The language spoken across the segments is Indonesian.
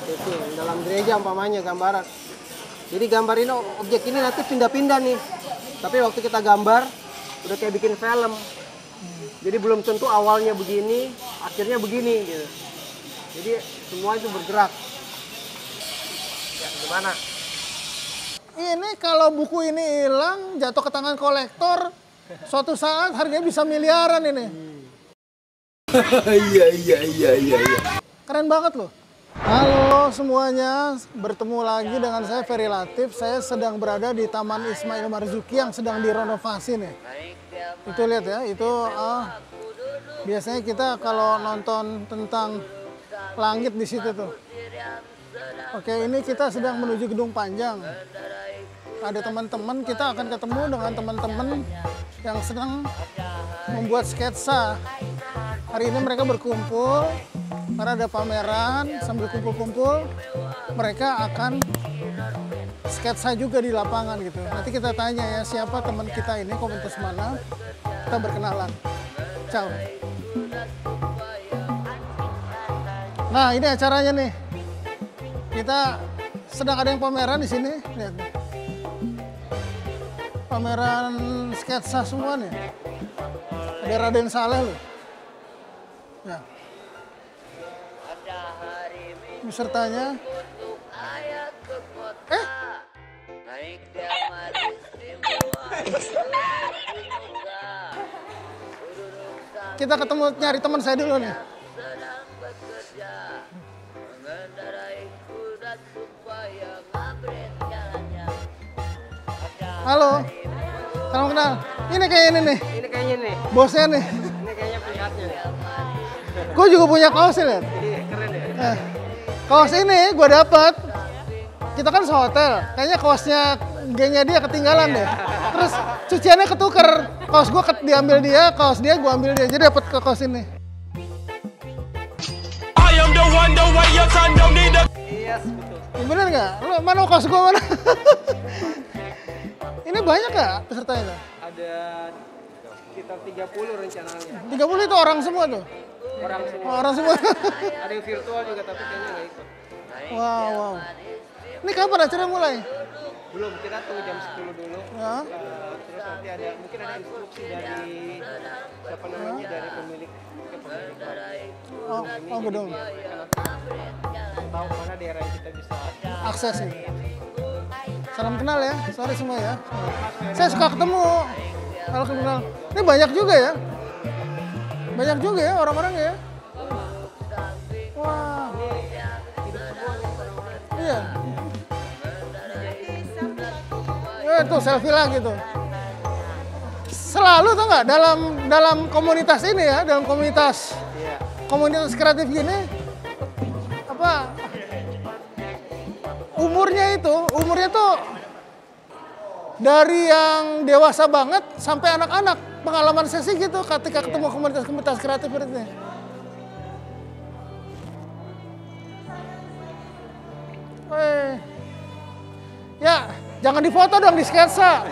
Setting dalam gereja umpamanya gambaran. Jadi gambar ini objek ini nanti pindah-pindah nih. Tapi waktu kita gambar udah kayak bikin film. Jadi belum tentu awalnya begini, akhirnya begini gitu. Jadi semua itu bergerak. Ya, gimana? Ini kalau buku ini hilang, jatuh ke tangan kolektor, suatu saat harganya bisa miliaran ini. Iya. Keren banget loh. Halo semuanya, bertemu lagi dengan saya Ferry Latif. Saya sedang berada di Taman Ismail Marzuki yang sedang direnovasi nih. Itu lihat ya, itu biasanya kita kalau nonton tentang langit di situ tuh. Oke, ini kita sedang menuju Gedung Panjang. Ada teman-teman, kita akan ketemu dengan teman-teman yang sedang membuat sketsa. Hari ini mereka berkumpul karena ada pameran. Sambil kumpul-kumpul, mereka akan sketsa juga di lapangan gitu. Nanti kita tanya ya siapa teman kita ini, komunitas mana. Kita berkenalan. Ciao. Nah, ini acaranya nih. Kita sedang ada yang pameran di sini. Lihat nih. Pameran sketsa semua nih. Ada Raden Saleh loh. Ya. Pesertanya. Kita ketemu nyari teman saya dulu nih. Halo, salam kenal. Ini kayak ini nih. Ini kayaknya nih. Bosnya nih. Ini kayaknya penyihatnya nih. Gue juga punya kaos ya, lihat. Iya, keren ya. Kaos ini gue dapat. Kita kan sehotel. Kayaknya kaosnya gengnya dia ketinggalan deh. Terus cuciannya ketuker. Kaos gue diambil dia, kaos dia gue ambil dia. Jadi dapat ke kaos ini. Iya, betul. Bener nggak? Lu mana kaos gue mana? Ini banyak nggak pesertanya? Ada sekitar 30 rencananya. 30 itu orang semua tuh? Orang semua. Orang semua? Ada yang virtual juga tapi kayaknya nggak ikut. Wow. Ini kapan acara mulai? Belum, kita tunggu jam 10 dulu. Ya. Terus nanti mungkin ada instruksi dari siapa namanya, dari pemilik gedung. Tahu mana daerah yang kita bisa Akses ini. Salam kenal ya, sorry semua ya. Saya suka ketemu. Kalau kenal. Ini banyak juga ya. Banyak juga ya orang-orangnya ya. Wah. Iya. Tuh selfie lagi tuh. Selalu tuh nggak dalam komunitas ini ya, dalam komunitas kreatif gini, apa umurnya tuh dari yang dewasa banget sampai anak-anak, pengalaman sesi gitu ketika ketemu komunitas kreatif ini. Ya, jangan difoto dong di sketsa.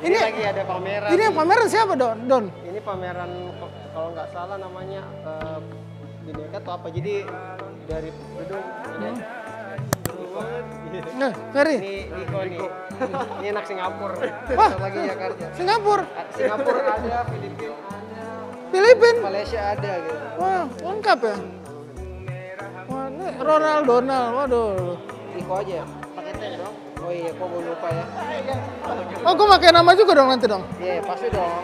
Ini lagi ada pameran. Ini yang pameran siapa, Don? Ini pameran kalau nggak salah namanya bineka atau apa. Jadi dari gedung Ferry. Ini Niko nih. Ini anak Singapura. Wah, lagi Jakarta. Singapura ada, Filipina. Malaysia ada gitu. Wah, lengkap ya. Wah, ini Donald. Waduh. Niko aja. Pakai teh dong. Oh iya, kok gue lupa ya. Oh, gue pakai nama juga dong nanti dong. Iya, pasti dong.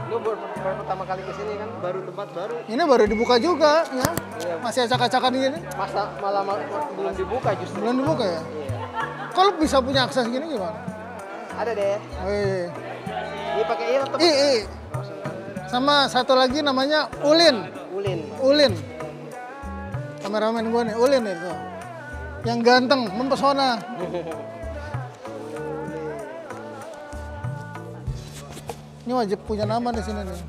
Lu baru pertama kali kesini kan, tempat baru. Ini baru dibuka juga ya. Iya. Masih acak-acakan gini. Malah belum dibuka justru. Belum dibuka ya? Iya. Kalau bisa punya akses gini gimana? Ada deh. Oh, iya. Ini pakai i atau Sama satu lagi namanya Ulin. Kameramen gue nih, Ulin itu. Yang ganteng, mempesona. Ini wajib punya nama di sini nih.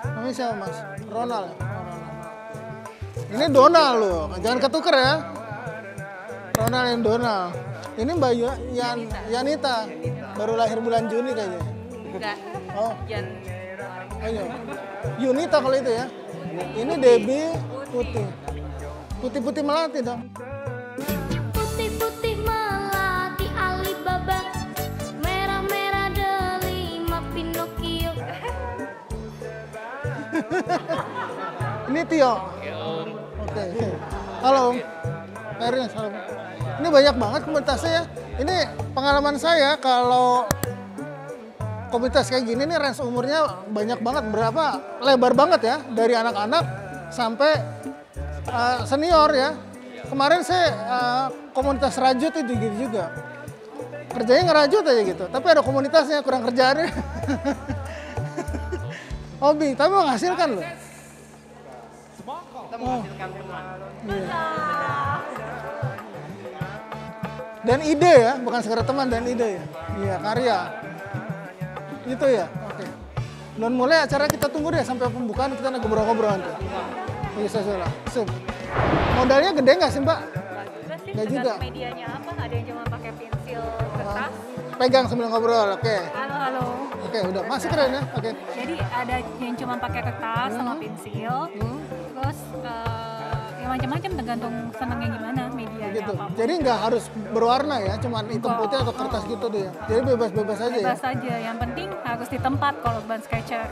Namanya siapa, Mas? Ronald. Ini Donald loh, jangan ketuker ya. Ronald and Donald. Ini Mbak Yanita. Baru lahir bulan Juni kayaknya. Enggak. Oh, Jan. oh iya. Yunita kalau itu ya. Ini Debbie Putih. Putih-putih melati dong. Putih-putih melati Alibaba, merah-merah delima Pinocchio. Ini Tio. Oke. Halo. Erin, halo. Ini banyak banget komunitasnya ya. Ini pengalaman saya kalau komunitas kayak gini nih range umurnya banyak banget, berapa lebar banget ya, dari anak-anak sampai senior ya. Kemarin saya komunitas rajut itu gitu juga. Kerjanya ngerajut aja gitu, tapi ada komunitasnya, kurang kerjaannya. Hobi, tapi menghasilkan loh. Kita menghasilkan teman. Dan ide ya, bukan sekedar teman dan ide ya. Iya, karya. Itu ya, oke. Dan mulai acara kita tunggu deh sampai pembukaan, kita ngobrol-ngobrol nanti. Bisa salah. Sip. Modalnya gede nggak sih Mbak? Nggak juga. Medianya apa? Ada yang cuma pakai pensil kertas. Pegang sambil ngobrol, oke. Halo, halo. Oke, udah. Masih keren ya, oke. Jadi ada yang cuma pakai kertas sama pensil. Terus ya macam-macam tergantung senangnya gimana medianya Gitu. apa. Jadi nggak harus berwarna ya, cuman hitam putih atau kertas gitu deh ya. Jadi bebas-bebas aja ya. Bebas saja. Yang penting harus di tempat kalau ban sketcher.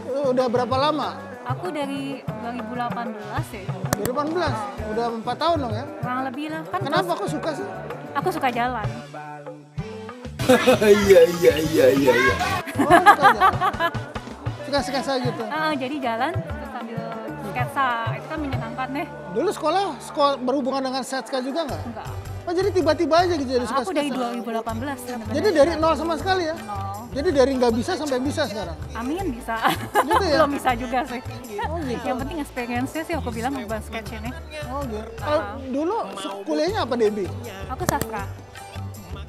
Udah berapa lama? Aku dari 2018 ya. 2018. Udah 4 tahun dong ya. Kurang lebih lah. Kan Kenapa terus kok suka sih? aku suka jalan. Iya. Oh, suka jalan. Suka-suka gitu. Jadi jalan terus sambil sketsa. Itu kan menyenangkan deh. Dulu sekolah berhubungan dengan Setska juga nggak? Enggak. Oh jadi tiba-tiba aja gitu jadi suka Aku dari 2018 sebenarnya. Jadi dari nol sama sekali ya? Nol. Jadi dari nggak bisa sampai bisa sekarang? Amin bisa. Gitu ya? Belum bisa juga sih. Oh gitu? Yang penting experience-nya sih aku bilang urban sketch ini. Oh gitu. Kalau dulu kuliahnya apa Debbie? Aku sastra.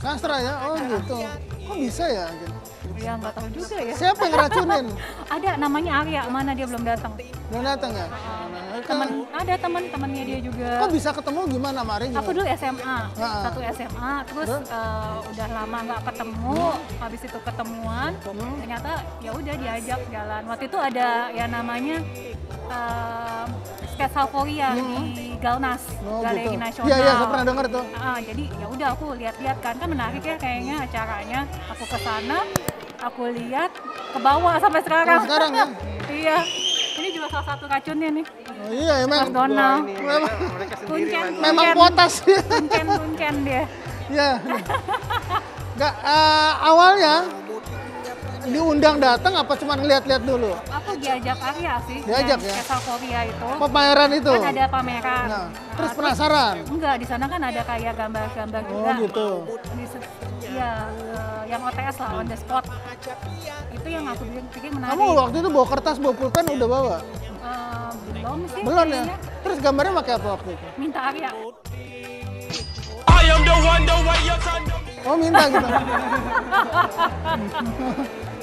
Sastra ya? Oh gitu. Kok bisa ya? Gitu. Ya nggak tahu juga ya. Siapa yang ngeracunin? Ada namanya Arya, mana dia belum datang. Belum datang ya? Ada teman-temannya dia juga. Kok bisa ketemu gimana Mari? Aku dulu SMA, Ah. satu SMA, terus udah lama nggak ketemu, habis itu ketemuan, ternyata ya udah diajak jalan. Waktu itu ada ya namanya Sketsaforia di Galnas, Oh Galeri gitu. Nasional. Iya, saya pernah dengar tuh. Jadi ya udah aku lihat-lihat kan menarik ya kayaknya acaranya. Aku ke sana, aku lihat ke bawah sampai sekarang. Oh, sekarang ya? Iya. Ini juga salah satu racunnya nih. Oh, iya emang. McDonald. Mereka sendiri Kuncen, main. Memang potas. Kuncen dia. Iya. Nggak, awalnya diundang datang apa cuma ngeliat-liat dulu? Aku diajak Arya sih. Diajak ya? Sketsaforia itu. Pameran itu? Kan ada pameran. Nah, terus penasaran? Enggak, di sana kan ada kayak gambar-gambar juga. Oh gitu. Iya, yang OTS lah, on the spot. Itu yang aku pikir menarik. Kamu waktu itu bawa kertas, bawa pulpen udah bawa? Belum sih. Belum ya? kayaknya. Terus gambarnya pakai apa waktu itu? Minta Arya. Oh minta gitu.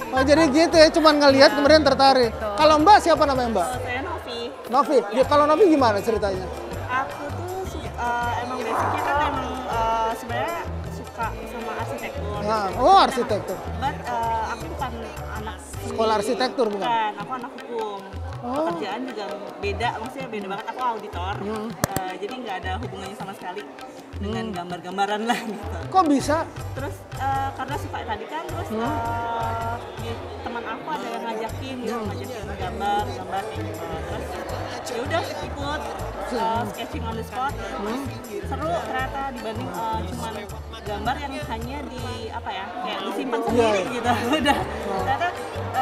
Oh jadi gitu ya, cuman ngelihat kemudian tertarik. Kalau Mbak siapa namanya Mbak? Saya Novi. Novi. Ya, kalau Novi gimana ceritanya? Aku tuh emang basicnya kan emang sebenarnya suka sama arsitektur. Nah, oh arsitektur. But aku bukan anak Sekolah arsitektur bukan? Bukan, aku anak hukum. Oh. Pekerjaan juga beda, maksudnya beda banget. Aku auditor, jadi nggak ada hubungannya sama sekali dengan gambar-gambaran lah gitu. Kok bisa? Terus karena suka tadi kan, terus teman aku ada yang ngajakin gitu, ngajakin gambar kayak gitu. Terus ya udah ikut sketching on the spot. Seru ternyata dibanding cuman gambar yang hanya di apa ya, kayak disimpan sendiri gitu. Udah ternyata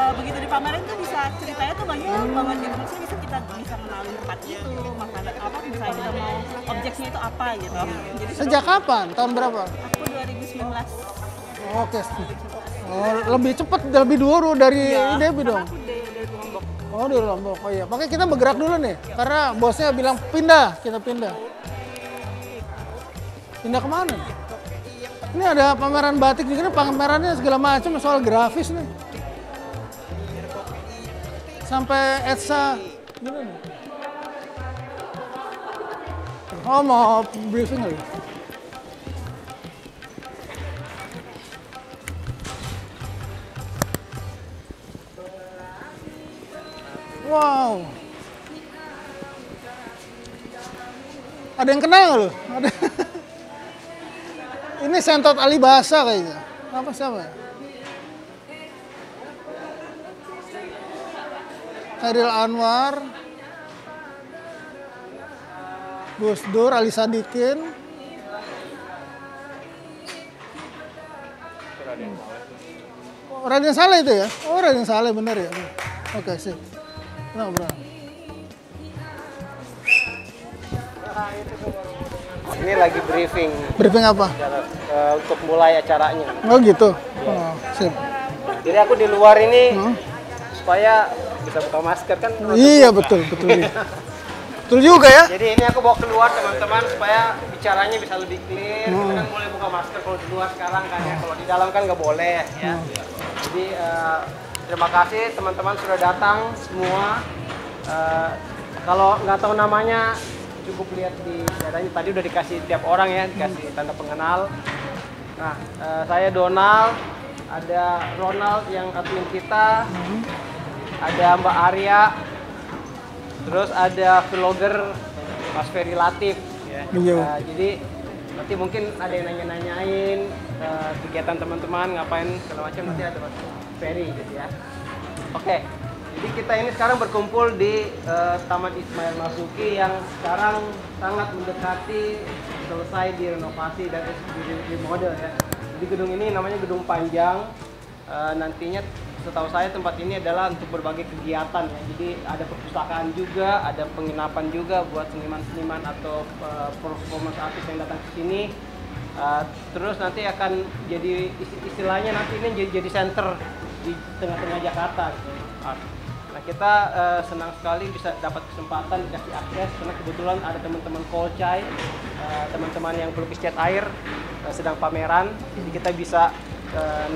begitu dipamerin tuh bisa ceritanya tuh banyak banget gitu. Maksudnya kita bisa mengenalin tempat itu, makanan apa, misalnya kita mau objeknya itu apa gitu. Jadi Sejak kapan? Tahun berapa? aku 2019. Oke. Oh, lebih cepat, lebih dulu dari Debbie dong. Aku dari Lombok. Oh di Lombok. Oh iya. Makanya kita bergerak dulu nih. Karena bosnya bilang pindah, kita pindah. Pindah kemana? Ini ada pameran batik juga nih, pamerannya segala macam soal grafis nih. Sampai Etsa gini nih. Oh mau briefing kali? Wow. Ada yang kenal nggak lo? Ada. Ini Sentot Alibasa kayaknya. Apa siapa ya? Khairil Anwar, Gus Dur, Ali Sadikin. Oh, Raden Saleh itu ya? Oh, Raden Saleh bener ya? Oke, sip. Nah, bro. Ini lagi briefing Briefing apa? untuk mulai acaranya. Oh gitu. Oh, sip. Jadi aku di luar ini supaya bisa buka masker kan. Iya betul, betul. Betul juga ya. Jadi ini aku bawa keluar teman-teman supaya bicaranya bisa lebih clear. Kita kan boleh buka masker kalau di luar sekarang kan ya. Kalau di dalam kan nggak boleh ya. Jadi terima kasih teman-teman sudah datang semua. Kalau nggak tahu namanya cukup lihat di datanya, tadi udah dikasih tiap orang ya, dikasih tanda pengenal. Nah, saya Donald, ada Ronald yang admin kita, ada Mbak Arya, terus ada vlogger Mas Ferry Latif. Ya. Jadi nanti mungkin ada yang nanya-nanyain kegiatan teman-teman ngapain segala macam, nanti ada Mas Ferry gitu ya. Oke. Jadi kita ini sekarang berkumpul di Taman Ismail Marzuki yang sekarang sangat mendekati selesai direnovasi dan remodel ya. Jadi gedung ini namanya Gedung Panjang. Nantinya setahu saya tempat ini adalah untuk berbagai kegiatan ya. Jadi ada perpustakaan juga, ada penginapan juga buat seniman-seniman atau performance artis yang datang ke sini. Terus nanti akan jadi istilahnya nanti ini jadi center di tengah-tengah Jakarta gitu. Nah kita senang sekali bisa dapat kesempatan dikasih akses karena kebetulan ada teman-teman Kolcai, teman-teman yang pelukis cat air sedang pameran, jadi kita bisa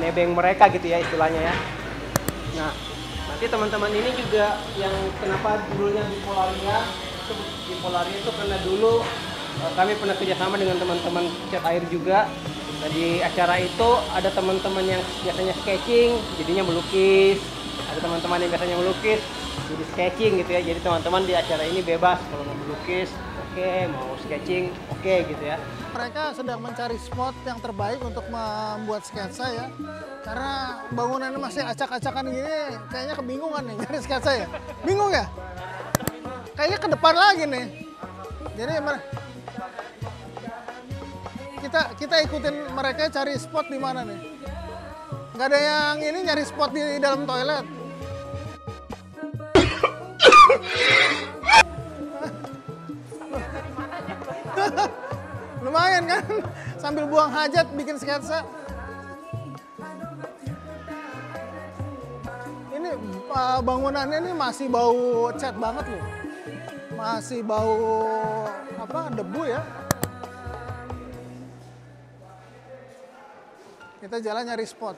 nebeng mereka gitu ya istilahnya ya. Nah nanti teman-teman ini juga yang kenapa dulunya Bipolaria itu karena dulu kami pernah kerjasama dengan teman-teman cat air juga. Nah, di acara itu ada teman-teman yang biasanya sketching jadinya melukis. Ada teman-teman yang biasanya melukis jadi sketching gitu ya. Jadi teman-teman di acara ini bebas kalau mau melukis oke, mau sketching oke gitu ya. Mereka sedang mencari spot yang terbaik untuk membuat sketsa ya. Karena bangunannya masih acak-acakan gini, kayaknya kebingungan nih nyari sketsa ya. Bingung ya? Kayaknya ke depan lagi nih. Jadi kita ikutin mereka cari spot di mana nih. Nggak ada yang ini nyari spot di dalam toilet. Lumayan kan? Sambil buang hajat bikin sketsa. Ini bangunannya ini masih bau cat banget loh. Masih bau debu ya. Kita jalan nyari spot.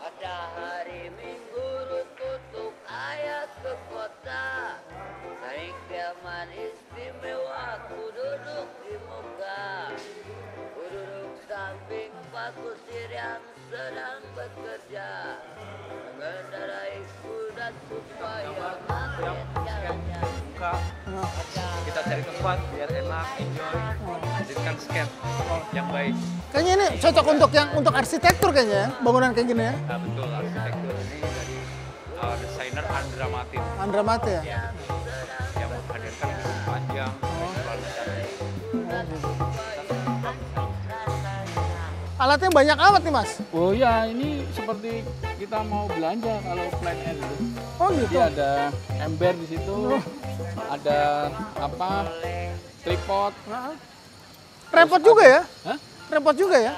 Pada hari Minggu tutup ayat ke kota. Naik delman istimewa, ku duduk di muka. Ku duduk samping Pak Kusir yang sedang bekerja. Mengendarai kuda supaya makin jalannya. Kita cari tempat biar enak, enjoy, hadirkan skate yang baik. Kayaknya ini cocok untuk arsitektur kayaknya ya, bangunan kayak gini ya. Nah, betul, arsitektur ini dari desainer Andra Matin Andra Mate ya. yang menghadirkan gedung panjang, visual cantik. Alatnya banyak amat nih Mas. Oh ya, ini seperti kita mau belanja kalau plan N itu. Oh gitu. Jadi ada ember di situ, ada tripod. Repot juga ya? Hah? Repot juga ya?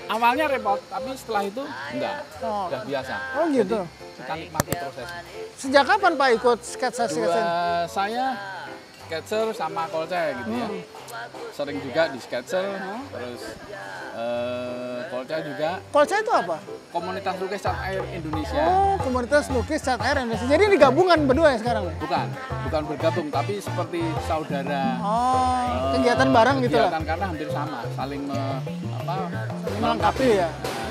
Awalnya repot, tapi setelah itu enggak, Oh. udah biasa. Oh gitu. Jadi, kita nikmati prosesnya. Sejak kapan Pak ikut sketsa? Saya sketcher sama kolce gitu ya. Sering juga di sketcher, terus kolce juga. Kolce itu apa? Komunitas lukis cat air Indonesia. Oh, komunitas lukis cat air Indonesia. Jadi ini gabungan berdua ya sekarang? Bukan bergabung, tapi seperti saudara. Oh, kegiatan bareng gitu lah. Kegiatan karena hampir sama, saling Melengkapi ya.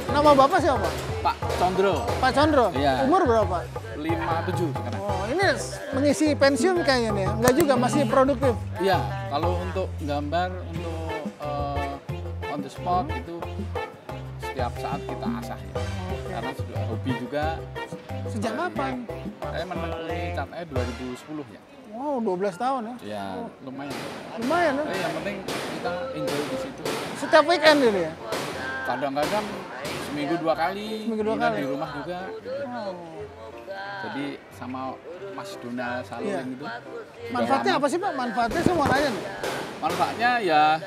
Nama Bapak siapa? Pak Condro. Pak Condro. Iya. Umur berapa? 57 sekarang. Oh, ini mengisi pensiun kayaknya nih ya? Enggak juga, masih produktif. Iya, kalau untuk gambar, untuk on the spot itu setiap saat kita asah ya. Karena sudah hobi juga. Sejak kapan? Saya menekuni catnya 2010 ya. Wow, 12 tahun ya? Ya, lumayan. Lumayan ya? Yang penting kita enjoy di situ. Setiap weekend ini ya? Kadang-kadang seminggu 2 kali, Seminggu 2 kita kali? di rumah juga. Wow. Jadi sama Mas Donald Iya. Saluling itu. Manfaatnya apa sih Pak? Manfaatnya semua nanya nih. Manfaatnya ya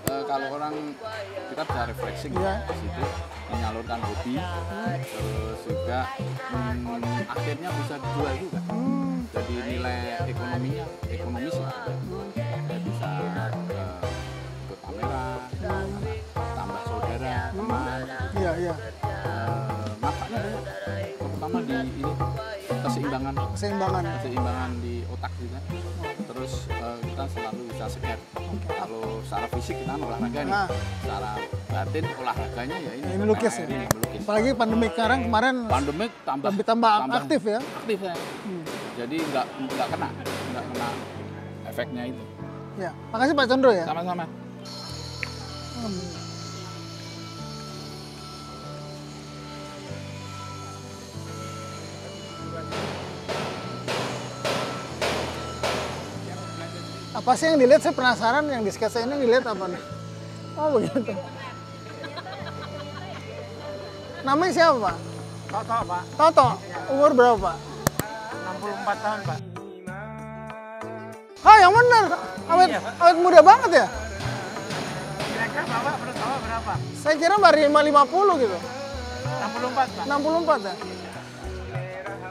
kalau orang kita bisa refreshing Iya. di situ, menyalurkan hobi, terus juga akhirnya bisa dijual juga. Jadi nilai ekonominya ekonomis ya. Saya bisa ikut pameran, tambah saudara, teman. Iya, iya. Manfaatnya banyak, terutama di ini keseimbangan Keseimbangan. di otak juga. Terus kita selalu bisa segar. Kalau secara fisik kita olahraga nih, Nah. secara batin olahraganya ya ini. Ini melukis ya? Ini melukis. Apalagi pandemi sekarang kemarin Pandemik tambah lebih tambah aktif ya? Aktif ya. Jadi nggak kena efeknya itu. Ya. Makasih Pak Chandro ya. Sama-sama. Apa sih yang dilihat? Saya penasaran yang di sketsa ini dilihat apa nih? Oh begitu. Namanya siapa Pak? Toto Pak, Toto. Umur berapa Pak? 64 tahun Pak. Oh yang benar. Awet, awet muda banget ya? Kira-kira Bapak berapa? Saya kira baru 50 gitu. 64 Pak. 64 ya?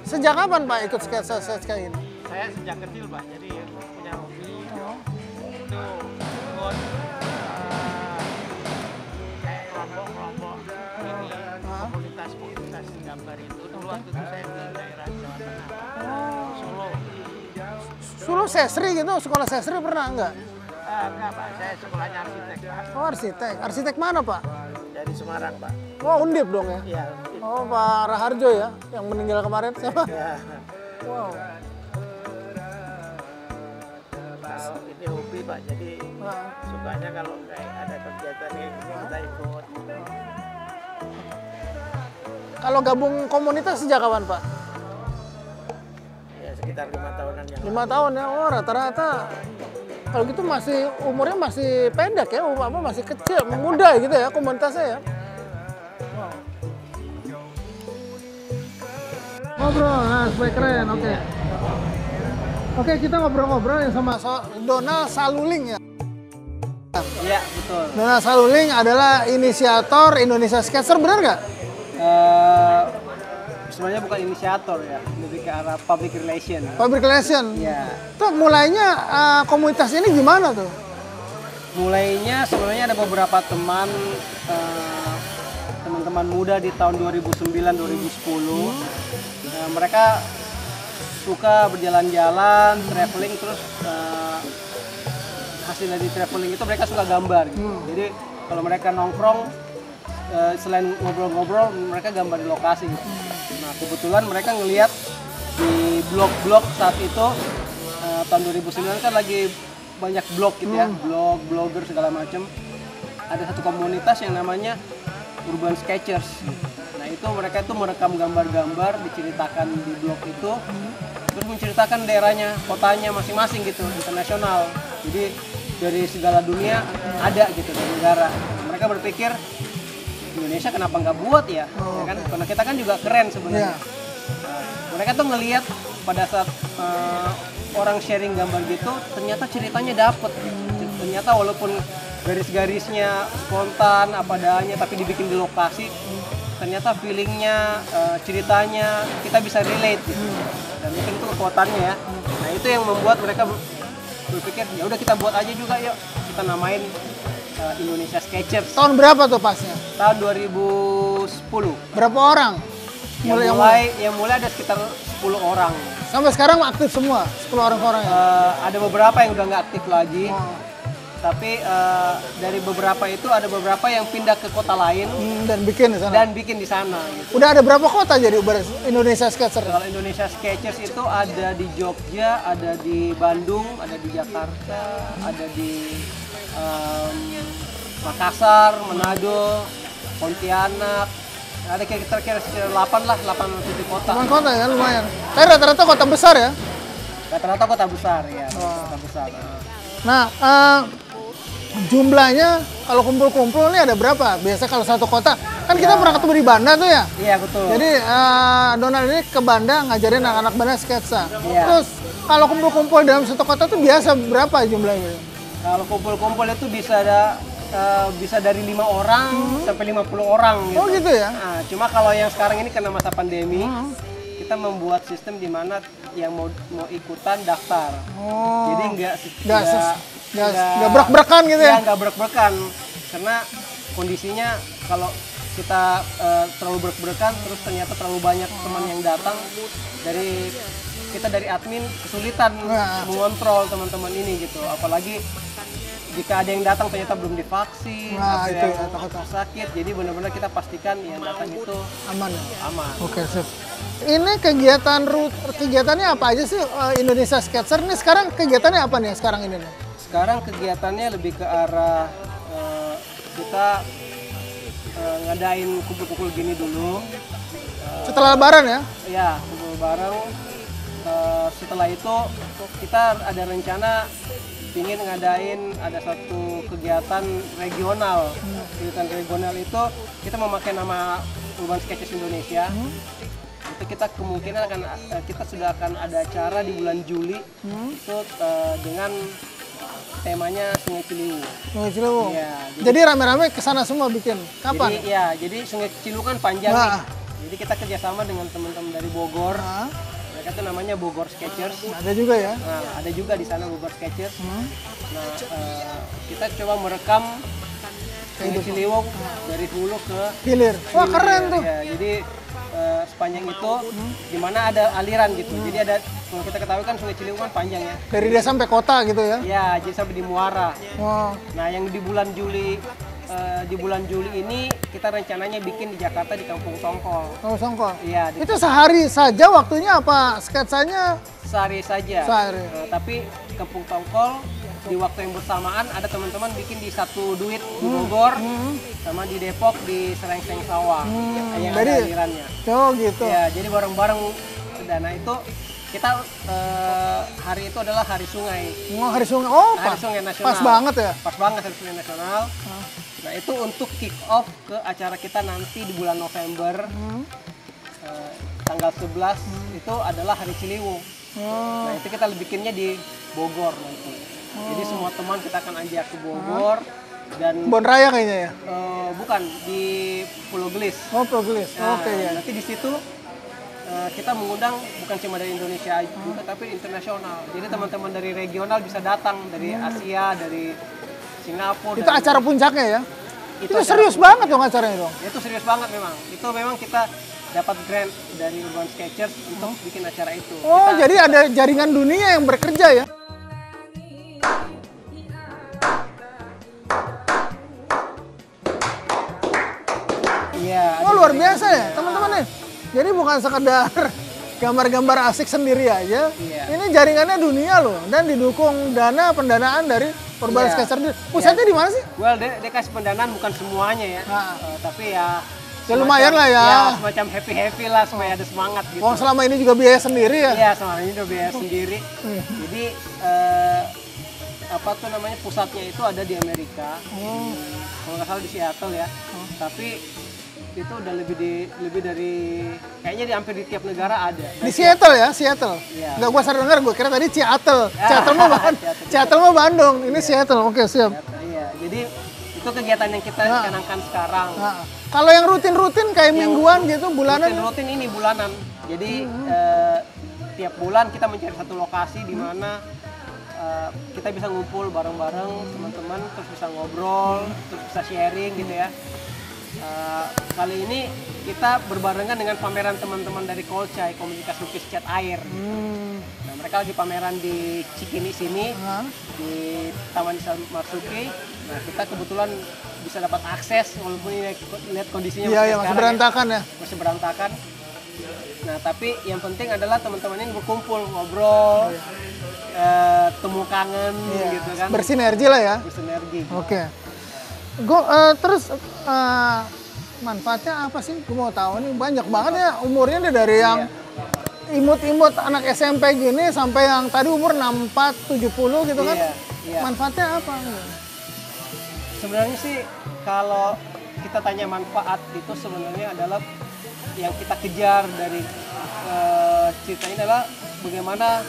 Sejak kapan Pak ikut sketsa kayak gini? Saya sejak kecil Pak, jadi punya hobi itu ikut kayak kelompok-kelompok ini komunitas gambar itu. Dulu waktu itu saya di daerah Jawa Tengah, Solo. Solo sesri gitu, sekolah sesri pernah enggak? Enggak Pak, saya sekolahnya arsitek Pak, Oh arsitek. Arsitek mana Pak? dari Semarang Pak. Oh Undip dong ya? Iya. Oh Pak Raharjo ya, yang meninggal kemarin siapa? Ya. Wow. Kalau ini hobi Pak, jadi Nah, sukanya kalau kayak ada kegiatan kayak gini kita ikut. kalau gabung komunitas sejak kapan Pak? Ya sekitar 5 tahunan yang 5 tahun ya. Oh rata-rata kalau gitu masih umurnya masih pendek ya, masih kecil, muda gitu ya komunitasnya ya. Wow. Ngobrol, nah supaya keren, oke. Oke, kita ngobrol-ngobrol yang sama Donald Saluling ya. Iya betul. Donald Saluling adalah inisiator Indonesia Sketcher, benar nggak? Sebenarnya bukan inisiator ya, lebih ke arah public relation. Public Relation. Iya. Tuh mulainya komunitas ini gimana tuh? Mulainya sebenarnya ada beberapa teman-teman muda di tahun 2009-2010. Mereka suka berjalan-jalan, traveling, terus hasil dari traveling itu mereka suka gambar. Gitu. Jadi kalau mereka nongkrong, selain ngobrol-ngobrol, mereka gambar di lokasi. Gitu. Nah kebetulan mereka ngelihat di blog-blog saat itu tahun 2009 kan lagi banyak blog gitu ya, blog, blogger segala macam. Ada satu komunitas yang namanya Urban Sketchers. Nah itu mereka itu merekam gambar-gambar, diceritakan di blog itu, terus menceritakan daerahnya, kotanya masing-masing gitu, internasional. Jadi dari segala dunia ada gitu dari negara. Mereka berpikir Indonesia kenapa nggak buat ya? Ya kan? Karena kita kan juga keren sebenarnya. Nah, mereka tuh ngelihat pada saat orang sharing gambar gitu, ternyata ceritanya dapet. Ternyata walaupun garis-garisnya spontan apa adanya, tapi dibikin di lokasi, ternyata feelingnya, ceritanya kita bisa relate. Gitu. Dan mungkin itu kekuatannya ya. Nah itu yang membuat mereka berpikir ya udah kita buat aja juga yuk, kita namain Indonesia Sketchers. Tahun berapa tuh pasnya? Tahun 2010. Berapa orang? Yang mulai ada sekitar 10 orang. Sampai sekarang aktif semua, 10 orang ya? Ada beberapa yang udah nggak aktif lagi. tapi dari beberapa itu ada beberapa yang pindah ke kota lain Dan bikin di sana. dan bikin di sana. Gitu. Udah ada berapa kota jadi Indonesia Sketcher? Kalau Indonesia Sketchers itu ada di Jogja, ada di Bandung, ada di Jakarta, ada di Makassar, Manado, Pontianak. Ada kira-kira 8 titik kota. 8 kota ya, lumayan. Tapi rata-rata kota besar ya? Rata-rata kota besar ya, kota besar. Nah, jumlahnya kalau kumpul-kumpul nih ada berapa? Biasa kalau satu kota, kan kita pernah ketemu di Banda tuh ya? Iya betul. Jadi Donald ini ke Banda ngajarin anak-anak Banda sketsa. Iya. Terus kalau kumpul-kumpul dalam satu kota tuh biasa berapa jumlahnya? Kalau kumpul-kumpul itu bisa dari 5 orang sampai 50 orang gitu. Oh gitu ya? Nah, cuma kalau yang sekarang ini karena masa pandemi, kita membuat sistem di mana yang mau ikutan daftar. Oh. Jadi nggak berak-berakan gitu ya? Nggak berak-berakan. Karena kondisinya kalau kita terlalu berak-berakan, terus ternyata terlalu banyak teman yang datang, kita dari admin kesulitan mengontrol teman-teman ini gitu. Apalagi jika ada yang datang ternyata belum divaksin, Nah, atau itu yang ya, sakit, jadi benar-benar kita pastikan yang datang itu Aman ya? aman. Oke, sip. Ini kegiatannya apa aja sih Indonesia Sketcher? Ini sekarang kegiatannya apa nih sekarang ini nih? Sekarang kegiatannya lebih ke arah kita ngadain kumpul-kumpul gini dulu. Setelah Lebaran ya? Ya, kumpul bareng. Setelah itu kita ada rencana ingin ngadain ada satu kegiatan regional. Kegiatan regional itu kita memakai nama Urban Sketchers Indonesia. Itu kita kemungkinan kita sudah akan ada acara di bulan Juli itu dengan temanya Sungai Ciliwung. Sungai Ciliwung. Iya, Jadi rame-rame ke sana semua bikin. Kapan? Jadi Sungai Ciliwung kan panjang Nah. nih. Jadi kita kerjasama dengan teman-teman dari Bogor. Nah, Mereka itu namanya Bogor Sketchers. ada juga ya? Nah, ada juga di sana Bogor Sketchers. Nah, kita coba merekam Sungai Ciliwung dari hulu ke Hilir. Wah, keren tuh. ya. Jadi sepanjang itu di mana ada aliran gitu. Jadi ada, kalau kita ketahui kan Sungai Ciliwung kan panjang ya. Dari desa sampai kota gitu ya? Ya, jadi sampai di Muara. Wah, Nah, yang di bulan Juli ini kita rencananya bikin di Jakarta di Kampung Tongkol. kalau Songkol. Iya, Itu sehari saja waktunya apa? Sketsanya sehari saja. Sehari. Tapi Kampung Tongkol di waktu yang bersamaan ada teman-teman bikin di Satu Duit di Bogor, sama di Depok di Serengseng Sawah. Yang ada Jadi- alirannya. Oh gitu. Ya, jadi bareng-bareng. Dana itu kita hari itu adalah Hari Sungai. Mau hari sungai. Oh, Hari Sungai Nasional. pas banget ya? Pas banget Hari Sungai Nasional. Nah, itu untuk kick off ke acara kita nanti di bulan November. Tanggal 11 itu adalah Hari Ciliwung. Nah, itu kita bikinnya di Bogor nanti. Jadi semua teman kita akan ajak ke Bogor dan Bon Raya kayaknya ya? bukan di Pulau Gelis. Oh, Progress. Nah, Oke ya. nanti di situ kita mengundang bukan cuma dari Indonesia juga tapi internasional. Jadi teman-teman dari regional bisa datang dari Asia, dari Singapura. Itu acara puncaknya ya? Itu acara serius banget dong acaranya dong? Itu serius banget memang. Itu memang kita dapat grant dari Urban Sketchers untuk bikin acara itu. Oh, Kita- jadi ada jaringan dunia yang bekerja ya? Iya. Oh, luar biasa ya teman-teman nih. Jadi bukan sekedar gambar-gambar asik sendiri aja. Iya. Ini jaringannya dunia loh. Dan didukung pendanaan dari Urban Iya. Sketcher. Pusatnya di mana sih? Well, dia kasih pendanaan bukan semuanya ya. Nah. Tapi ya. Ya lumayan lah ya. Ya, semacam happy lah supaya ada semangat gitu. Oh, selama ini juga biaya sendiri ya? Iya, selama ini udah biaya sendiri. Jadi apa tuh namanya pusatnya itu ada di Amerika. Kalau nggak salah di Seattle ya. Tapi itu udah lebih dari kayaknya hampir di tiap negara ada. Di Seattle ya, Seattle. Iya. Nggak, gua sering dengar, gua kira tadi Seattle. Ya. Seattle mah Bandung. Ini Seattle. Oke, siap. Iya, jadi itu kegiatan yang kita canangkan sekarang. Nah, kalau yang rutin-rutin kayak mingguan gitu, bulanan. Rutin ini bulanan. Jadi tiap bulan kita mencari satu lokasi di mana kita bisa ngumpul bareng-bareng teman-teman, terus bisa ngobrol, terus bisa sharing gitu ya. Kali ini kita berbarengan dengan pameran teman-teman dari Kolcai, Komunitas Lukis Cat Air. Nah, mereka lagi pameran di Cikini sini, di Taman Ismail Marzuki. Nah, kita kebetulan bisa dapat akses walaupun ini lihat kondisinya Iya, masih berantakan ya. Masih berantakan. Nah, tapi yang penting adalah teman-teman ini berkumpul, ngobrol, temu kangen gitu kan. Bersinergi lah ya. Bersinergi. Oke. Terus manfaatnya apa sih? Gue mau tahu nih, banyak banget ya umurnya dari yang imut-imut anak SMP gini sampai yang tadi umur 64, 70 gitu kan. Iya. Manfaatnya apa? Sebenarnya sih kalau kita tanya manfaat itu sebenarnya adalah yang kita kejar dari cerita ini adalah bagaimana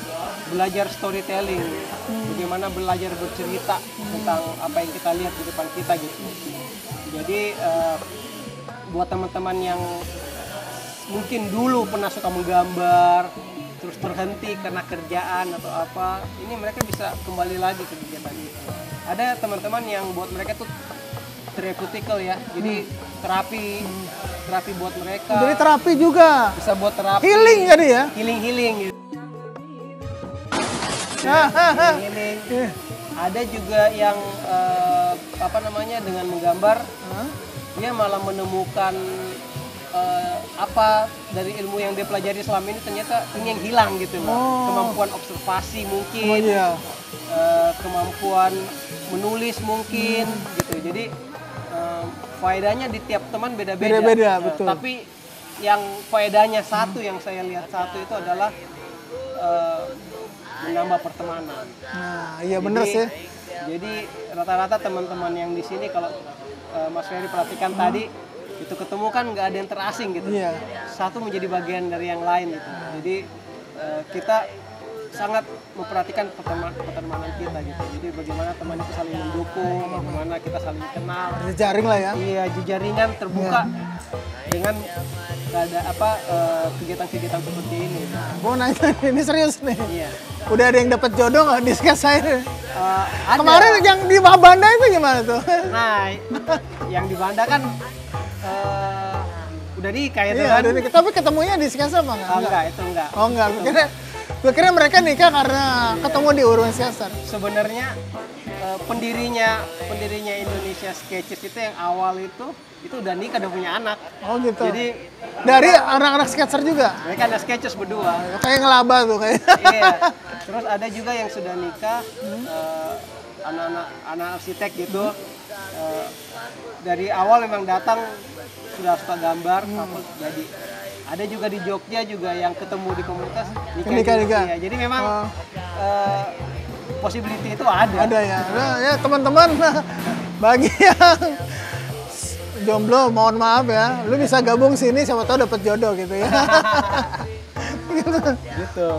belajar storytelling, bagaimana belajar bercerita tentang apa yang kita lihat di depan kita gitu. Jadi buat teman-teman yang mungkin dulu pernah suka menggambar, terus terhenti karena kerjaan atau apa, ini mereka bisa kembali lagi ke kegiatan itu. Ada teman-teman yang buat mereka tuh therapeutical ya, jadi terapi buat mereka. Jadi terapi juga. Bisa buat terapi. Healing jadi ya? Healing gitu. Healing. Ada juga yang dengan menggambar, dia malah menemukan apa dari ilmu yang dia pelajari selama ini ternyata ini yang hilang gitu loh. Kemampuan observasi mungkin, kemampuan menulis mungkin gitu. Jadi faedahnya di tiap teman beda-beda. Betul. Tapi yang faedahnya satu yang saya lihat satu itu adalah menambah pertemanan. Nah, iya bener sih. Jadi rata-rata teman-teman yang di sini kalau Mas Ferry perhatikan tadi itu ketemu kan nggak ada yang terasing gitu. Iya. Satu menjadi bagian dari yang lain gitu. Jadi kita sangat memperhatikan pertemanan kita gitu. Jadi bagaimana teman itu saling mendukung, bagaimana kita saling kenal. Jejaring lah ya. Iya, jejaringan terbuka dengan ada kegiatan-kegiatan seperti ini. Gue nanya, ini serius nih. Iya. Udah ada yang dapat jodoh nggak di sketch saya? Ada. Kemarin yang di Banda itu gimana tuh? Nah, yang di Banda kan udah nikah ya Iya, kan? udah nikah. Tapi ketemunya di sketch apa nggak? Enggak, itu enggak. Oh enggak, gue kira mereka nikah karena ketemu di Urban Sketcher. Sebenarnya pendirinya Indonesia Sketches itu yang awal itu udah nikah, udah punya anak. Oh gitu. Jadi dari anak-anak sketcher juga? Mereka ada Sketches berdua. Kayak ngelaba tuh kayak. Iya. Terus ada juga yang sudah nikah, anak arsitek gitu. Dari awal memang datang sudah suka gambar, jadi. Ada juga di Jogja juga yang ketemu di komunitas nikah. Ya, jadi memang possibility itu ada. Ada ya. Nah, ya teman-teman, bagi yang jomblo mohon maaf ya, lu bisa gabung sini siapa tahu dapat jodoh gitu ya. Gitu.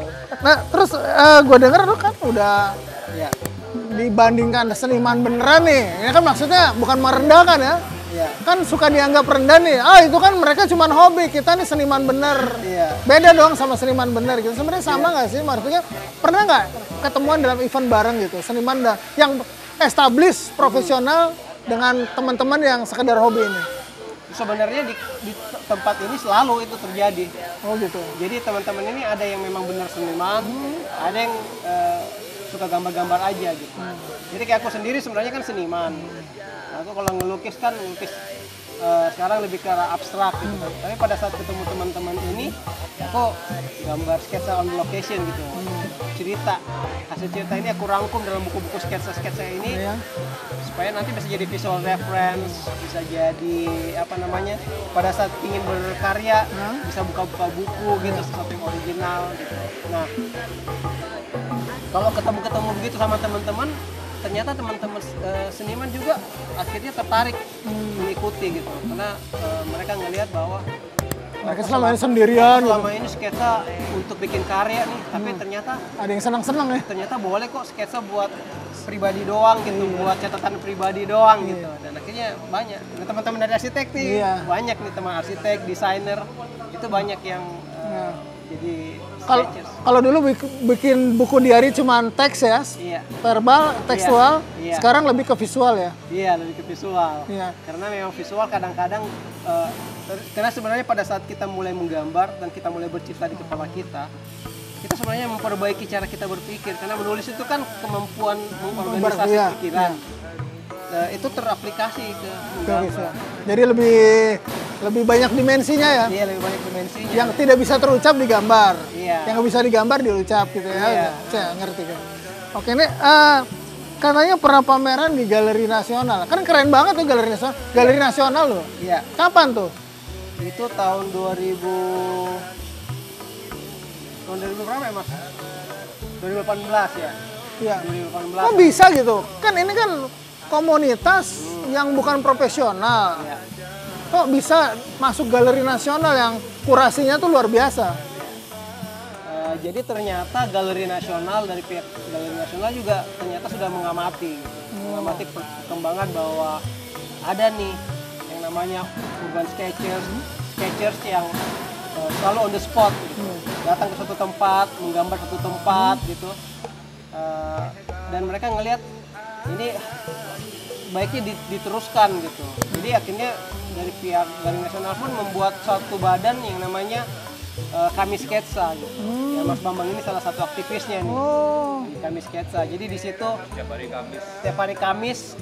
Nah terus gue denger lu kan udah dibandingkan seniman beneran nih. Ini kan maksudnya bukan merendahkan ya. Iya. Kan suka dianggap rendah nih. Itu kan mereka cuma hobi, kita nih seniman bener. Iya. Beda dong sama seniman bener gitu. Sebenarnya sama nggak sih? Maksudnya pernah nggak ketemuan dalam event bareng gitu, seniman yang established, profesional dengan teman-teman yang sekedar hobi ini? Sebenarnya di tempat ini selalu itu terjadi. Oh gitu. Jadi teman-teman ini ada yang memang benar seniman, ada yang suka gambar-gambar aja gitu. Jadi kayak aku sendiri sebenarnya kan seniman. Aku kalau ngelukis kan ngelukis sekarang lebih ke arah abstrak gitu kan. Tapi pada saat ketemu teman-teman ini, aku gambar sketsa on location gitu. Hasil cerita ini aku rangkum dalam buku-buku sketsa-sketsa ini supaya nanti bisa jadi visual reference, bisa jadi pada saat ingin berkarya bisa buka-buka buku gitu, sesuatu yang original gitu. Nah, kalau ketemu begitu sama teman-teman, ternyata teman-teman seniman juga akhirnya tertarik mengikuti gitu, karena mereka ngelihat bahwa mereka selama ini sendirian. Selama ini sketsa untuk bikin karya nih, tapi ternyata ada yang senang-senang ya. Ternyata boleh kok sketsa buat pribadi doang gitu, buat catatan pribadi doang gitu. Dan akhirnya banyak. Nah, teman-teman dari arsitek nih, banyak nih teman arsitek, desainer, itu banyak yang jadi sketchers. Kalau dulu bikin buku diary cuman teks ya, verbal, tekstual, sekarang lebih ke visual ya? Iya, lebih ke visual. Iya. Karena memang visual kadang-kadang, karena sebenarnya pada saat kita mulai menggambar dan kita mulai bercipta di kepala kita, kita sebenarnya memperbaiki cara kita berpikir, karena menulis itu kan kemampuan mengorganisasi Iya, pikiran. Nah, itu teraplikasi ke Bisa. Jadi lebih banyak dimensinya ya. Iya, lebih banyak dimensinya. Yang tidak bisa terucap digambar. Iya. Yang nggak bisa digambar diucap gitu ya. Iya. Saya ngerti kan. Oke, ini katanya pernah pameran di Galeri Nasional. Kan keren banget tuh Galeri Nasional. Galeri Nasional loh. Iya. Kapan tuh? Itu tahun 2000 berapa ya, Mas? 2018 ya. Iya. 2018. Kok bisa gitu? Kan ini kan komunitas yang bukan profesional. Iya. Kok bisa masuk Galeri Nasional yang kurasinya tuh luar biasa? Jadi ternyata Galeri Nasional, dari pihak Galeri Nasional juga ternyata sudah mengamati perkembangan bahwa ada nih yang namanya urban sketchers yang selalu on the spot gitu. Datang ke suatu tempat, menggambar suatu tempat gitu. Dan mereka ngelihat ini baiknya diteruskan gitu. Jadi akhirnya dari pihak Galeri Nasional pun membuat suatu badan yang namanya Kami Sketsa gitu. Ya, Mas Bambang ini salah satu aktivisnya nih. Di Kami Sketsa. Jadi di situ setiap hari Kamis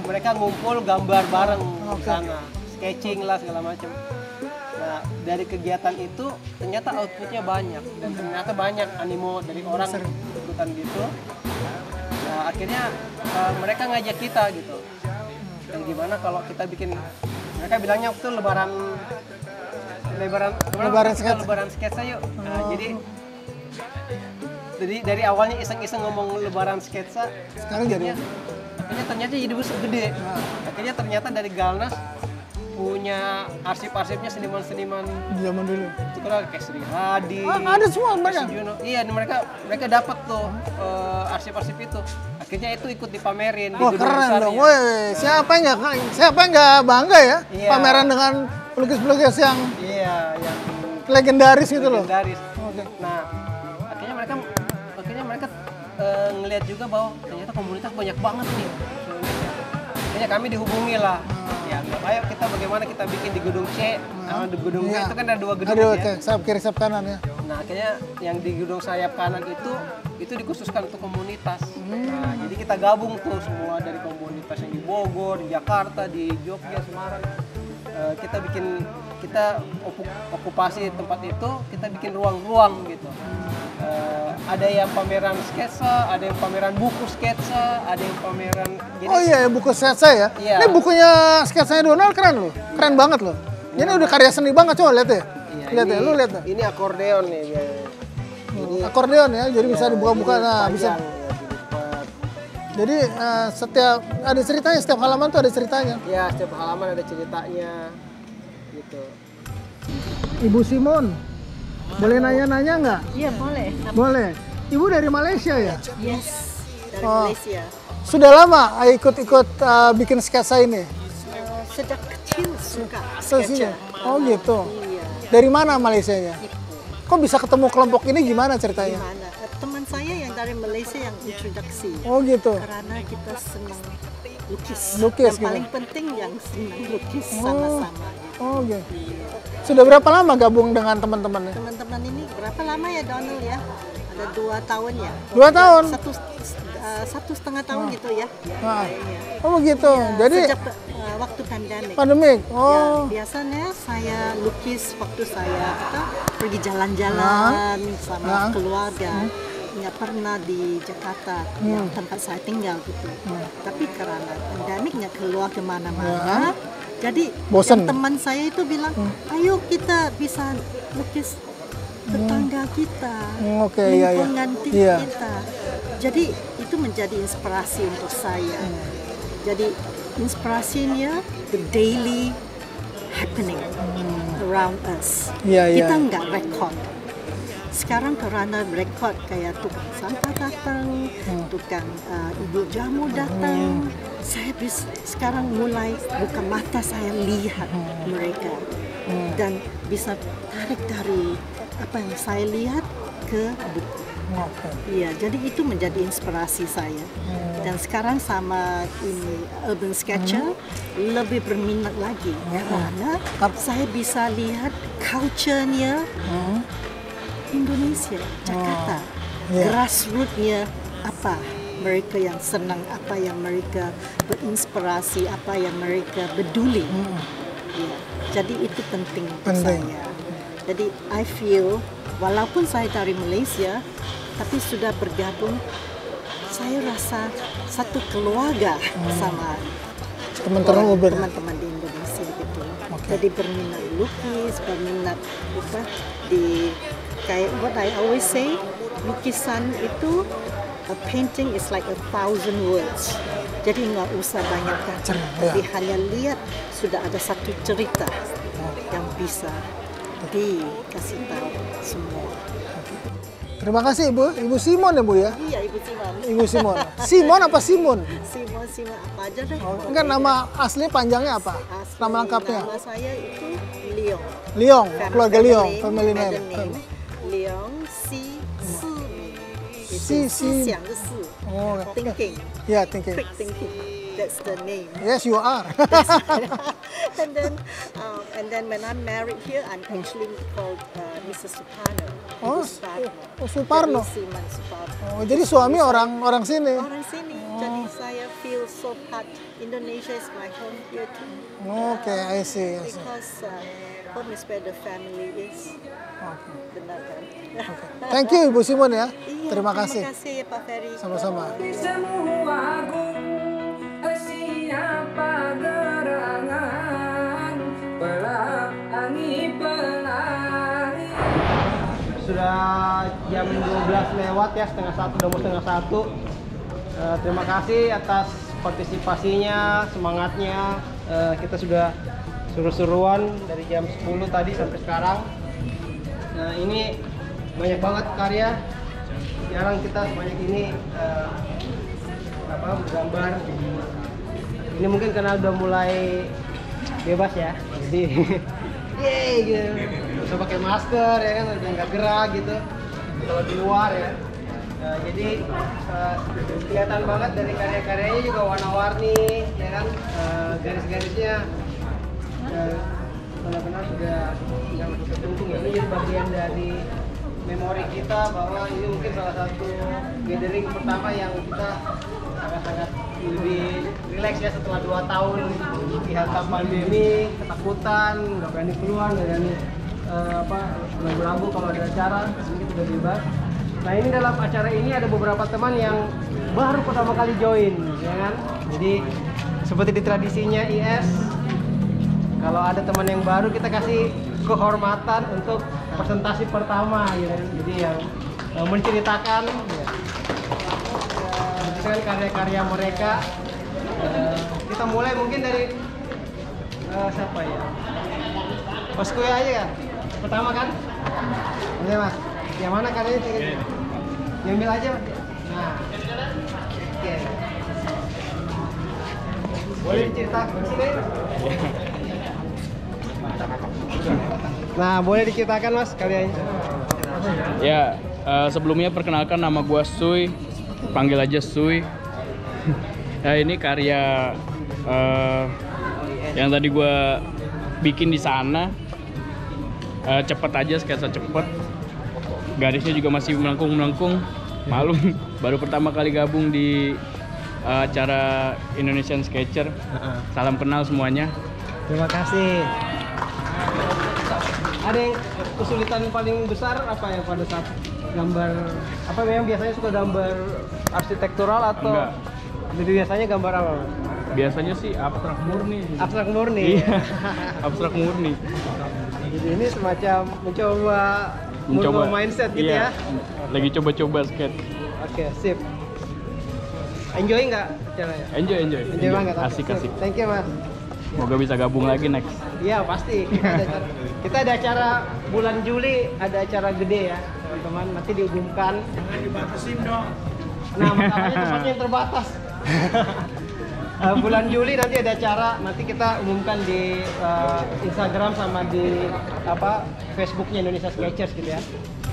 mereka ngumpul gambar bareng di sana, sketching lah segala macam. Nah, dari kegiatan itu ternyata outputnya banyak dan ternyata banyak animo dari orang ikutan gitu. Nah, akhirnya mereka ngajak kita gitu. Dan gimana kalau kita bikin, mereka bilangnya waktu itu lebaran sketsa yuk. Nah, jadi dari awalnya iseng-iseng ngomong lebaran sketsa, Sekarang jadi akhirnya ternyata jadi besar gede. Akhirnya ternyata dari Galnas punya arsip-arsipnya seniman-seniman zaman dulu. itu kan kayak Sri Hadi. Ada semua banyak. Sujono. Iya, mereka dapat tuh arsip-arsip itu. Akhirnya itu ikut dipamerin di Wah, gedung keren besarnya. dong. Woi, siapa yang nggak bangga ya? Iya. Pameran dengan pelukis-pelukis yang Iya, yang legendaris gitu loh. legendaris. Nah, akhirnya mereka ngelihat juga bahwa ternyata komunitas banyak banget nih di Indonesia. Akhirnya kami dihubungi lah. Ya, ayo kita bagaimana kita bikin di gedung C. Nah, di gedung C Iya. itu kan ada 2 gedung Aduh, ya. sayap kiri sayap kanan ya. Nah, akhirnya yang di gedung sayap kanan itu dikhususkan untuk komunitas. Nah, jadi kita gabung tuh semua dari komunitas yang di Bogor, di Jakarta, di Jogja, Semarang. Kita okupasi tempat itu, kita bikin ruang-ruang gitu. Ada yang pameran sketsa, ada yang pameran buku sketsa, ada yang pameran. Oh iya, buku sketsa ya. Iya. Ini bukunya sketsanya Donald keren loh. Keren banget loh. Ini udah karya seni banget, coba lihat ya. Iya, Lihat ya, lu lihat ya. Ini akordeon nih biasanya. Akordeon ya, jadi bisa dibuka-buka. Nah, bisa. Jadi setiap ada ceritanya, setiap halaman tuh ada ceritanya. Ya, setiap halaman ada ceritanya gitu. Ibu Simon, boleh nanya-nanya nggak? Iya boleh. Boleh. Ibu dari Malaysia ya? Yes. Dari Oh. Malaysia. Sudah lama ikut-ikut bikin sketsa ini? Sejak kecil suka Sketsa. Oh gitu. Iya. Dari mana Malaysianya? Kok bisa ketemu kelompok ini, gimana ceritanya? Gimana? Teman saya yang dari Malaysia yang introduksi. Oh gitu. Karena kita senang lukis. Lukis yang gitu. paling penting yang senang lukis sama-sama. Oh gitu. Sudah berapa lama gabung dengan teman-temannya? Teman-teman ini berapa lama ya Donald ya? Ada 2 tahun ya? 2 tahun? 1,5 tahun gitu ya? Nah. Iya. Oh begitu. Jadi Sejak waktu pandemik. pandemik. Ya, Oh. biasanya saya lukis waktu saya pergi jalan-jalan sama keluarga. Nggak pernah di Jakarta yang tempat saya tinggal gitu. Tapi karena pandemik nggak keluar kemana-mana, jadi Bosen. yang teman saya itu bilang, ayo kita bisa lukis tetangga kita, Oke, iya, iya. lingkungan Iya. kita. Jadi itu menjadi inspirasi untuk saya. Jadi inspirasinya the daily happening around us. Iya, iya. Kita nggak record. Sekarang karena record kayak tukang sampah datang, tukang ibu jamu datang, saya bisa sekarang mulai buka mata saya lihat mereka dan bisa tarik dari apa yang saya lihat ke buku. Iya, jadi itu menjadi inspirasi saya. Dan sekarang sama ini urban sketcher lebih berminat lagi karena saya bisa lihat culture-nya Indonesia, Jakarta. Grassroots-nya apa? Mereka yang senang, apa yang mereka berinspirasi, apa yang mereka peduli. Ya, jadi itu penting untuk saya. Jadi I feel walaupun saya dari Malaysia, tapi sudah bergabung, saya rasa satu keluarga sama teman-teman di Indonesia gitu. Jadi berminat lukis, berminat apa di kayak what I always say, lukisan itu a painting is like 1,000 words. Jadi nggak usah banyak kata, tapi hanya lihat sudah ada satu cerita yang bisa dikasih tahu semua. Terima kasih Ibu Simon ya Bu ya? Iya Ibu Simon. Ibu Simon. Simon apa Simon? Simon apa aja deh. Enggak, nama asli panjangnya apa? Nama lengkapnya? Nama saya itu Leong. Leong, keluarga Leong, family name. Leong Si Xiang de Si. Oh, thinking. Yeah, thinking. Quick thinking. That's the name. Yes, you are. and then when I'm married here, I'm actually called Mrs. Suparno. Suparno. Suparno. Oh, jadi suami orang sini. Orang sini. Jadi saya feel so part. Indonesia is my home here too. Okay, I see. Because home is where the family is. Benar kan? Thank you Ibu Simon ya. Iya, terima kasih. Terima kasih ya Pak Ferry. Sama-sama. Sudah jam 12 lewat ya, setengah satu, udah mau setengah satu. Terima kasih atas partisipasinya, semangatnya. Kita sudah seru-seruan dari jam 10 tadi sampai sekarang. Nah ini banyak banget karya, jarang kita sebanyak ini bergambar. Ini mungkin karena udah mulai bebas ya, jadi yeay gitu. Bisa pakai masker ya kan, udah nggak gerak gitu kalau di luar ya. Jadi kelihatan banget dari karya-karyanya juga warna-warni ya kan, garis-garisnya benar-benar sudah tertentu ya. Ini jadi bagian dari memori kita bahwa ini mungkin salah satu gathering pertama yang kita sangat-sangat lebih rileks ya setelah 2 tahun dihantam pandemi, ketakutan, nggak berani keluar, nggak berani berabu kalau ada acara, sedikit udah bebas. Nah ini dalam acara ini ada beberapa teman yang baru pertama kali join, ya kan? Jadi seperti di tradisinya IS, kalau ada teman yang baru kita kasih kehormatan untuk presentasi pertama, ya. Jadi yang menceritakan karya-karya mereka. Kita mulai mungkin dari siapa ya? Mas Kuya aja kan? Pertama kan? Ini Mas. Yang mana karyanya? Diambil aja Mas. Nah. Oke. Boleh diceritakan? Nah, boleh diceritakan Mas karyanya? Ya, sebelumnya perkenalkan nama gua Suy, panggil aja Suy. Nah, ini karya yang tadi gua bikin di sana. Cepet aja, sketsa cepet. Garisnya juga masih melengkung-melengkung. Malum, baru pertama kali gabung di acara Indonesian Sketcher. Salam kenal semuanya. Terima kasih. Ada yang kesulitan paling besar apa ya pada saat gambar? Apa memang biasanya suka gambar arsitektural atau enggak? Lebih biasanya gambar apa? Biasanya sih abstrak murni. Abstrak murni. Iya. Abstrak murni. Jadi ini semacam mencoba mindset gitu iya. ya. Lagi coba-coba skate. Oke, sip. Enjoy nggak acaranya? Enjoy banget. Asik. Thank you Mas. Semoga bisa gabung lagi next. Iya pasti. Kita ada acara bulan Juli, ada acara gede ya teman-teman. Nanti diumumkan. Dibatasin dong. Nah masalahnya tempatnya yang terbatas. Bulan Juli nanti ada acara. Nanti kita umumkan di Instagram sama di Facebooknya Indonesia Sketchers gitu ya.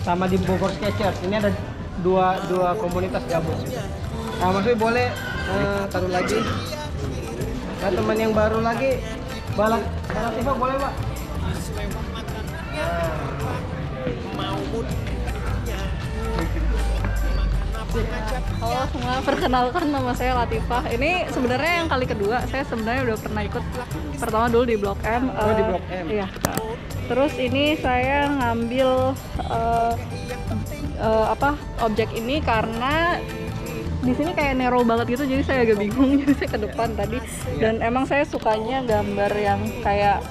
Sama di Bogor Sketchers. Ini ada dua komunitas gabung. Nah Mas Wi boleh taruh lagi. Nah, teman yang baru lagi, balak Tifa boleh Pak? Halo semua, perkenalkan nama saya Latifah. Ini sebenarnya yang kali kedua. Saya sebenarnya udah pernah ikut pertama dulu di Blok M. Di Blok M. Iya. Terus ini saya ngambil objek ini karena di sini kayak narrow banget gitu, jadi saya agak bingung, jadi saya ke depan tadi. Dan emang saya sukanya gambar yang kayak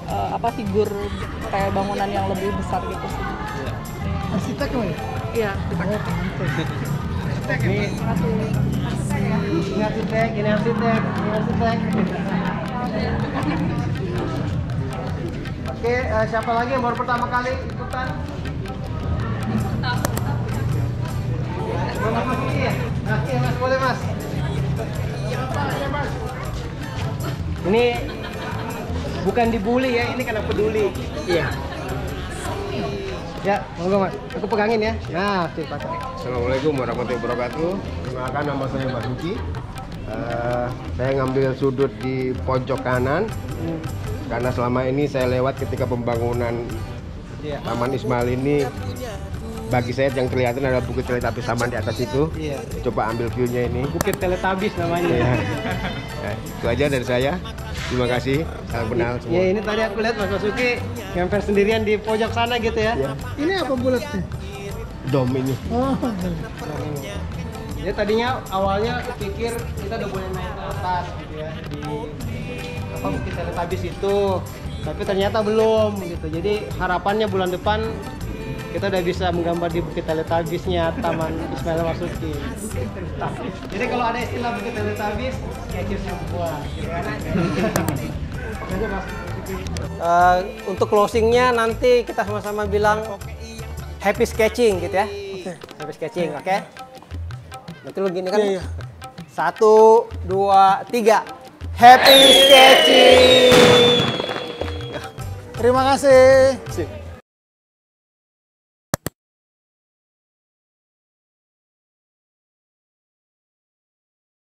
figur kayak bangunan yang lebih besar gitu sih. Arsitek lo ya? Iya. Ini arsitek, ini arsitek, ini arsitek. Oke, siapa lagi yang baru pertama kali ikutan? Mas Vicky ya? Oke mas, boleh mas. Ini bukan dibully ya, ini karena peduli. Iya. Ya, monggo mas. Aku pegangin ya. Nah, oke pakai. Assalamualaikum warahmatullahi wabarakatuh. Perkenalkan, nama saya Mas Vicky. Saya ngambil sudut di pojok kanan karena selama ini saya lewat ketika pembangunan Taman Ismail ini. Bagi saya yang kelihatan adalah Bukit Teletubbies Taman di atas itu. Iya. Coba ambil view-nya ini. Bukit Teletubbies namanya. Ya. Nah, itu aja dari saya. Terima kasih. Salam kenal semua. Ya ini tadi aku lihat Mas Masuki ngemper sendirian di pojok sana gitu ya. Ini apa bulatnya? Dom ini. Oh, Jadi tadinya awalnya pikir kita udah boleh naik ke atas gitu ya di Bukit Teletubbies itu, tapi ternyata belum gitu. Jadi harapannya bulan depan kita udah bisa menggambar di Bukit Teletubbies-nya Taman Ismail Marzuki. Jadi kalau ada istilah Bukit Teletubbies, sketchesnya buat. Untuk closingnya nanti kita sama-sama bilang happy sketching gitu ya. Happy sketching, oke? Nanti lu gini kan? Iya. 1, 2, 3. Happy sketching. terima kasih.